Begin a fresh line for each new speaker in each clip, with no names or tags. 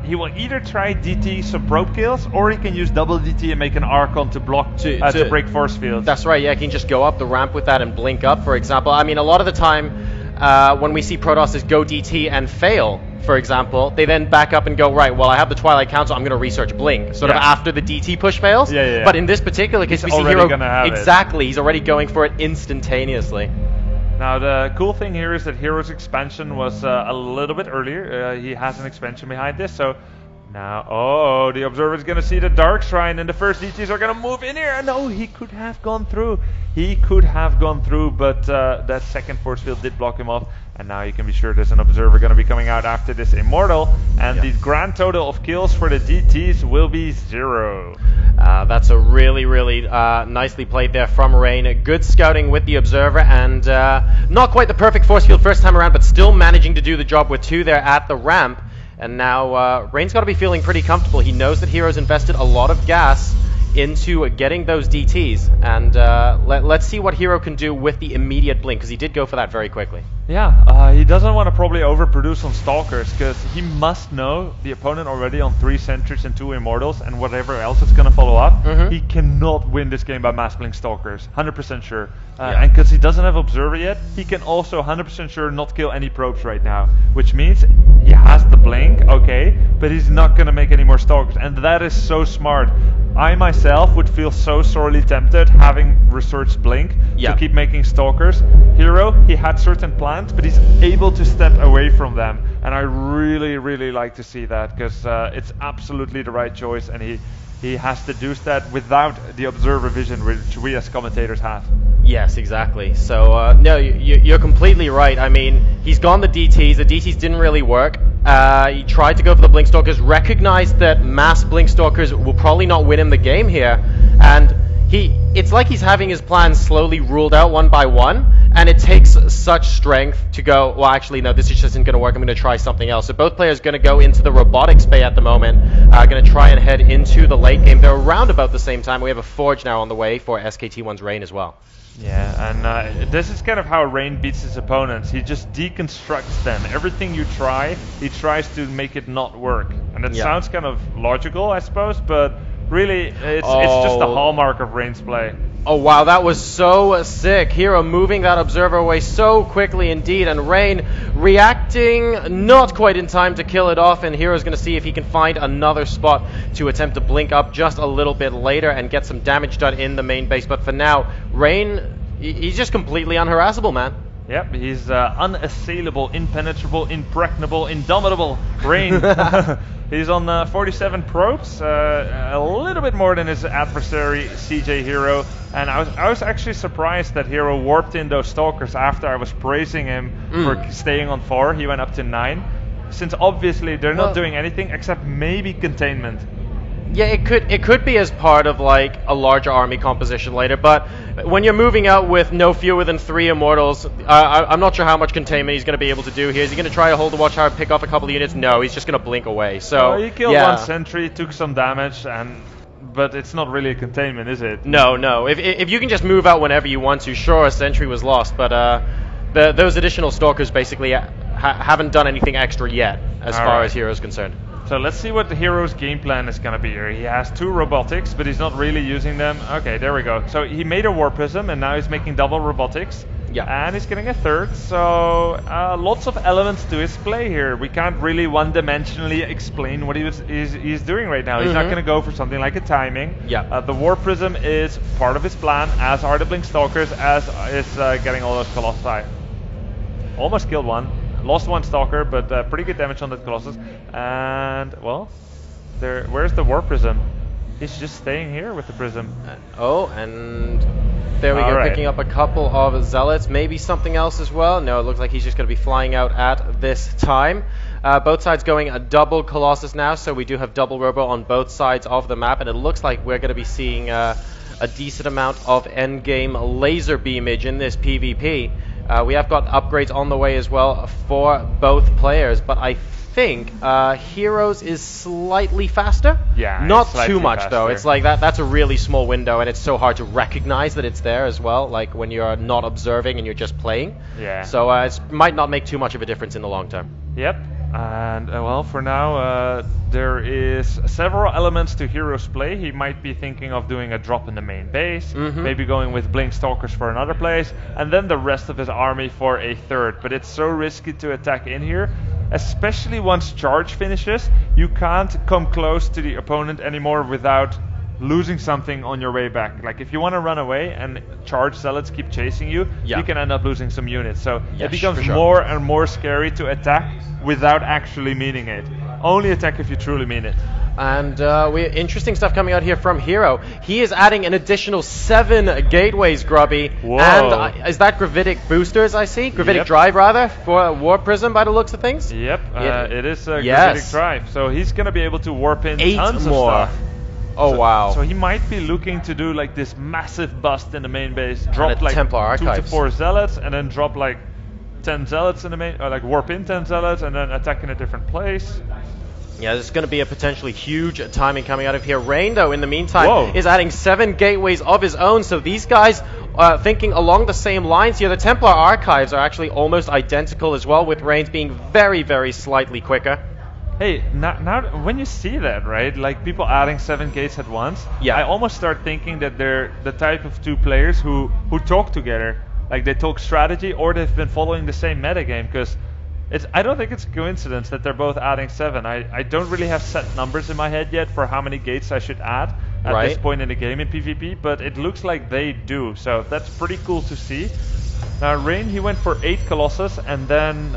he will either try DT some probe kills, or he can use double DT and make an Archon to block to break force fields.
That's right. Yeah, he can just go up the ramp with that and blink up. For example, I mean, a lot of the time when we see Protosses go DT and fail, for example, they then back up and go, right, well, I have the Twilight Council, I'm going to research Blink, sort of after the DT push fails. But in this particular case, we see Hero, exactly, he's already going for it instantaneously.
Now, the cool thing here is that Hero's expansion was a little bit earlier. He has an expansion behind this, so now, the Observer is going to see the Dark Shrine, and the first DTs are going to move in here. No, he could have gone through. He could have gone through, but that second force field did block him off. And now you can be sure there's an Observer going to be coming out after this Immortal. And the grand total of kills for the DTs will be 0.
That's a really, really nicely played there from Rain. Good scouting with the Observer, and not quite the perfect force field first time around, but still managing to do the job with 2 there at the ramp. And now Rain's got to be feeling pretty comfortable. He knows that Hero's invested a lot of gas into getting those DTs, and let's see what Hero can do with the immediate blink, because he did go for that very quickly.
Yeah, he doesn't want to probably overproduce on Stalkers, because he must know the opponent already on 3 Sentries and 2 Immortals, and whatever else is going to follow up. He cannot win this game by mass blink Stalkers, 100% sure. And because he doesn't have Observer yet, he can also 100% sure not kill any probes right now, which means he has the blink, okay, but he's not going to make any more Stalkers, and that is so smart. I myself would feel so sorely tempted, having researched Blink, to keep making Stalkers. Hero, he had certain plans, but he's able to step away from them, and I really, really like to see that, because it's absolutely the right choice, and he has deduced that without the Observer vision, which we as commentators have.
Yes, exactly. So, no, you're completely right. I mean, he's gone the DTs. The DTs didn't really work. He tried to go for the Blink Stalkers, recognized that mass Blink Stalkers will probably not win him the game here, and it's like he's having his plans slowly ruled out one by one, and it takes such strength to go, well, actually, no, this just isn't going to work, I'm going to try something else. So both players are going to go into the robotics bay at the moment, going to try and head into the late game. They're around about the same time. We have a Forge now on the way for SKT1's Rain as well.
Yeah, and this is kind of how Rain beats his opponents. He just deconstructs them. Everything you try, he tries to make it not work. And it sounds kind of logical, I suppose, but really, it's just the hallmark of Rain's play.
Oh wow, that was so sick. Hero moving that Observer away so quickly indeed, and Rain reacting not quite in time to kill it off, and Hero's going to see if he can find another spot to attempt to blink up just a little bit later and get some damage done in the main base. But for now, Rain, he's just completely unharassable, man.
Yep, he's unassailable, impenetrable, impregnable, indomitable. Rain. He's on 47 probes, a little bit more than his adversary CJ.herO, and I was actually surprised that Hero warped in those Stalkers after I was praising him for staying on 4. He went up to 9, since obviously they're not doing anything except maybe containment.
Yeah, it could be as part of like a larger army composition later, but when you're moving out with no fewer than 3 Immortals, I'm not sure how much containment he's going to be able to do here. Is he going to try to hold the Watch Tower, pick off a couple of units? No, he's just going to blink away. So
he killed 1 sentry, took some damage, but it's not really a containment, is it?
No. If you can just move out whenever you want to, sure, a sentry was lost, but those additional Stalkers basically haven't done anything extra yet, as far as Hero's concerned.
So let's see what the Hero's game plan is going to be here. He has 2 robotics, but he's not really using them. Okay, there we go. So he made a War Prism, and now he's making double robotics. Yeah. And he's getting a 3rd, so lots of elements to his play here. We can't really one-dimensionally explain what he's doing right now. He's not going to go for something like a timing. Yeah. The War Prism is part of his plan, as are the Blink Stalkers, as is getting all those Colossi. Almost killed 1. Lost 1 Stalker, but pretty good damage on that Colossus. And, well, where's the War Prism? He's just staying here with the Prism.
And there we go, picking up a couple of Zealots. Maybe something else as well. No, it looks like he's just going to be flying out at this time. Both sides going a double Colossus now, so we do have double Robo on both sides of the map. And it looks like we're going to be seeing a decent amount of endgame laser beamage in this PvP. We have got upgrades on the way as well for both players, but I think Heroes is slightly faster. Yeah, not too much faster, though. It's like that's a really small window, and it's so hard to recognize that it's there as well, like when you're not observing and you're just playing. Yeah. So it might not make too much of a difference in the long term.
Yep. And well, for now, there is several elements to Hero's play. He might be thinking of doing a drop in the main base, maybe going with Blink Stalkers for another place, and then the rest of his army for a third. But it's so risky to attack in here, especially once charge finishes. You can't come close to the opponent anymore without losing something on your way back. Like if you want to run away and charge zealots keep chasing you, you can end up losing some units. So it becomes more and more scary to attack without actually meaning it. Only attack if you truly mean it.
And interesting stuff coming out here from Hero. He is adding an additional 7 gateways, Grubby.
Whoa.
And is that gravitic boosters I see? Gravitic drive, rather, for Warp Prism by the looks of things?
Yep, it is a gravitic drive. So he's going to be able to warp in
8
tons
more.
of stuff.
Oh, wow.
So he might be looking to do like this massive bust in the main base, drop like
Templar
2
Archives.
to 4 zealots, and then drop like 10 zealots in the main, or like warp in 10 zealots, and then attack in a different place.
Yeah, there's going to be a potentially huge timing coming out of here. Rain, though, in the meantime, is adding 7 gateways of his own. So these guys are thinking along the same lines here. The Templar Archives are actually almost identical as well, with Rain's being very, very slightly quicker.
Hey, now when you see that, right, like people adding 7 gates at once, I almost start thinking that they're the type of 2 players who talk together. Like they talk strategy, or they've been following the same metagame, because I don't think it's a coincidence that they're both adding 7. I don't really have set numbers in my head yet for how many gates I should add at this point in the game in PvP, but it looks like they do, so that's pretty cool to see. Now Rain, he went for 8 Colossus and then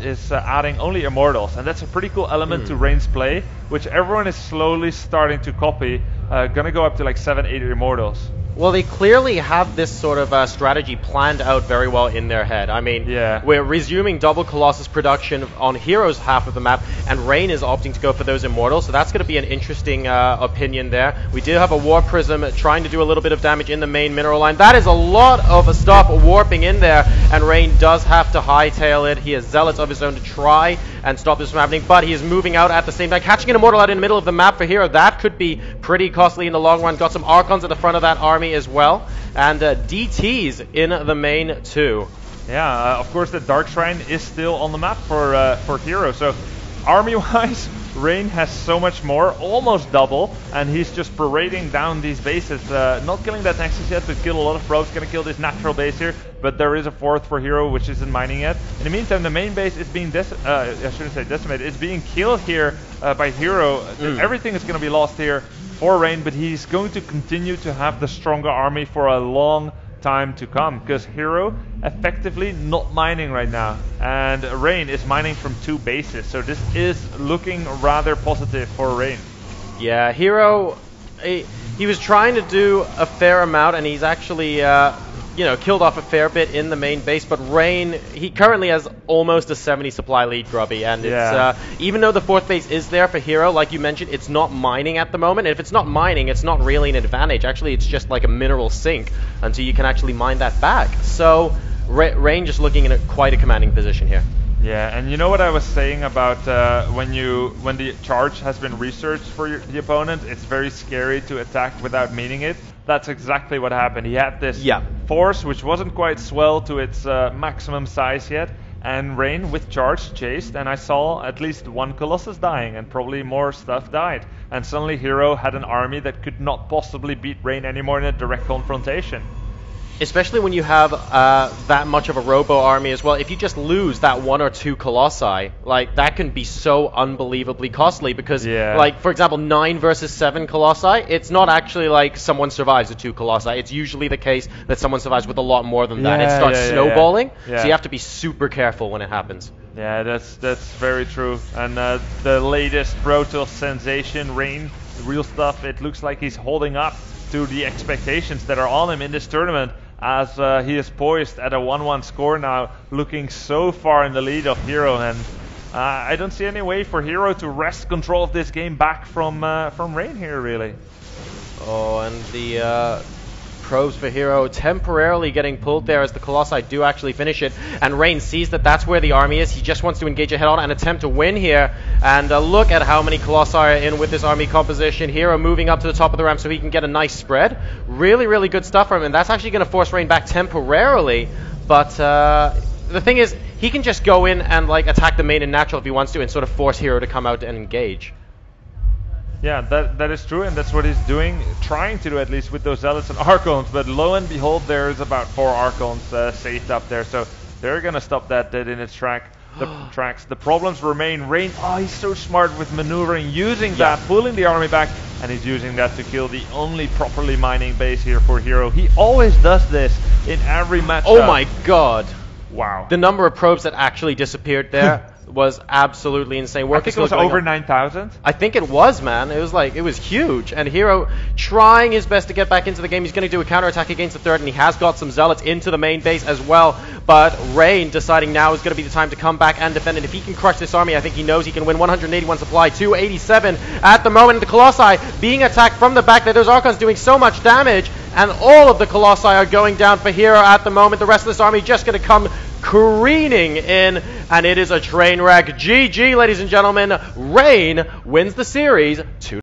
is adding only Immortals, and that's a pretty cool element to Rain's play, which everyone is slowly starting to copy. Gonna go up to like 7-8 Immortals.
Well, they clearly have this sort of strategy planned out very well in their head. I mean, we're resuming double Colossus production on Hero's half of the map, and Rain is opting to go for those Immortals, so that's going to be an interesting opinion there. We do have a Warp Prism trying to do a little bit of damage in the main mineral line. That is a lot of stuff warping in there, and Rain does have to hightail it. He has Zealots of his own to try and stop this from happening, but he is moving out at the same time. Catching an Immortal out in the middle of the map for Hero, that could be pretty costly in the long run. Got some Archons at the front of that army as well, and DTs in the main too.
Yeah, of course the Dark Shrine is still on the map for Hero, so army-wise, Rain has so much more, almost double, and he's just parading down these bases. Not killing that Nexus yet, but kill a lot of probes, gonna kill this natural base here, but there is a 4th for Hero, which isn't mining yet. In the meantime, the main base is being I shouldn't say decimated, it's being killed here by Hero. Everything is gonna be lost here for Rain, but he's going to continue to have the stronger army for a long time to come, because Hero effectively not mining right now, and Rain is mining from 2 bases, so this is looking rather positive for Rain.
Yeah, Hero, he was trying to do a fair amount, and he's actually killed off a fair bit in the main base, but Rain, he currently has almost a 70 supply lead, Grubby, and it's, even though the 4th base is there for Hero, like you mentioned, it's not mining at the moment, and if it's not mining, it's not really an advantage. Actually, it's just like a mineral sink until you can actually mine that back. So Rain just looking in quite a commanding position here.
Yeah, and you know what I was saying about when the charge has been researched for the opponent, it's very scary to attack without meaning it. That's exactly what happened. He had this force which wasn't quite swell to its maximum size yet, and Rain with charge chased, and I saw at least 1 Colossus dying, and probably more stuff died. And suddenly Hero had an army that could not possibly beat Rain anymore in a direct confrontation.
Especially when you have that much of a robo army as well. If you just lose that 1 or 2 colossi, like that can be so unbelievably costly, because like for example 9 versus 7 colossi, it's not actually like someone survives with 2 colossi. It's usually the case that someone survives with a lot more than that. It starts snowballing, so you have to be super careful when it happens.
Yeah, that's very true. And the latest Protoss sensation, Rain, real stuff, it looks like he's holding up to the expectations that are on him in this tournament, as he is poised at a 1-1 score now, looking so far in the lead of Hero, and I don't see any way for Hero to wrest control of this game back from Rain here, really.
Oh, and the probes for Hero temporarily getting pulled there as the Colossi do actually finish it, and Rain sees that that's where the army is. He just wants to engage ahead on and attempt to win here, and look at how many Colossi are in with this army composition. Hero moving up to the top of the ramp so he can get a nice spread. Really, really good stuff from him, and that's actually going to force Rain back temporarily, but the thing is, he can just go in and like attack the main and natural if he wants to, and sort of force Hero to come out and engage.
Yeah, that is true, and that's what he's doing, trying to do at least with those Zealots and Archons, but lo and behold, there's about 4 Archons saved up there, so they're gonna stop that dead in its tracks. The problems remain. Rain, he's so smart with maneuvering, using that, pulling the army back, and he's using that to kill the only properly mining base here for Hero. He always does this in every match.
Oh my god.
Wow.
The number of probes that actually disappeared there was absolutely insane.
I think it was over 9,000.
I think it was, man. It was huge. And Hero trying his best to get back into the game. He's going to do a counterattack against the third, and he has got some Zealots into the main base as well. But Rain deciding now is going to be the time to come back and defend. And if he can crush this army, I think he knows he can win. 181 supply, 287 at the moment. The Colossi being attacked from the back there. Those Archons doing so much damage, and all of the Colossi are going down for Hero at the moment. The rest of this army just going to come careening in, and it is a train wreck. GG, ladies and gentlemen. Rain wins the series 2-0.